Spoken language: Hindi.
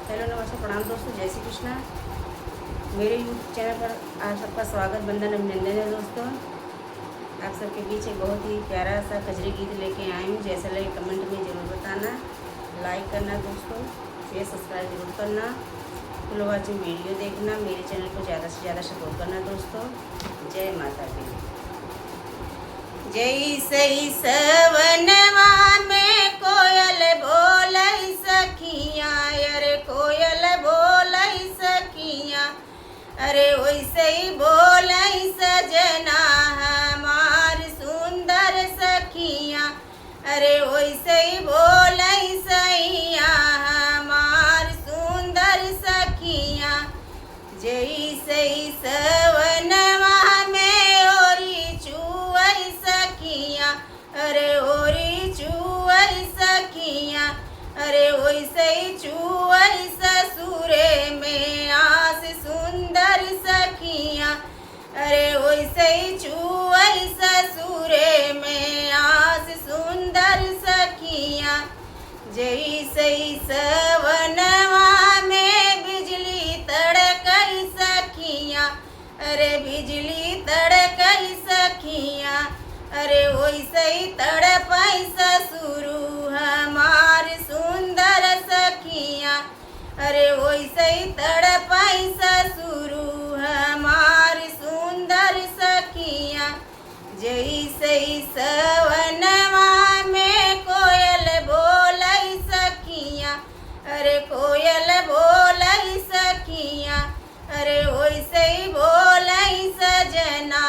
हेलो नमस्कार प्रणाम दोस्तों, जय श्री कृष्णा। मेरे यूट्यूब चैनल पर आप सबका स्वागत वंदन अभिनंदन है। दोस्तों आप सबके बीच एक बहुत ही प्यारा सा कजरी गीत लेके आई हूँ। जैसा लगे कमेंट में ज़रूर बताना, लाइक करना दोस्तों, शेयर सब्सक्राइब जरूर करना, फुल वॉचिंग वीडियो देखना, मेरे चैनल को ज़्यादा से ज़्यादा सपोर्ट करना दोस्तों। जय माता दी। जय सही सवनवा में कोयल बोलई सखिया, अरे कोयल बोलई सखिया, अरे वैसे ही बोलई सजना हमार सुंदर सखिया, अरे वैसे ही बोलई सैया हमार सुंदर सखिया। जय सही सवनवा में ओरी चुवई सखिया, अरे ओरी चुवई सखिया, अरे वैसे ही चुवई ससुरे में आस सुंदर सखिया, अरे वैसे ही चुवई ससुरे में आस सुंदर सखिया। जय सही सवनवा में बिजली तड़कई सखिया, अरे बिजली तड़कई सखिया, अरे वैसे ही तड़पई ससुरु हमार सुंदर सखिया, अरे वैसे ही तड़पई ससुरु हमार सुंदर सखिया। जय सही सवनवा में कोयल बोलई सखिया, अरे कोयल बोलई सखिया, अरे वैसे ही बोलई सजना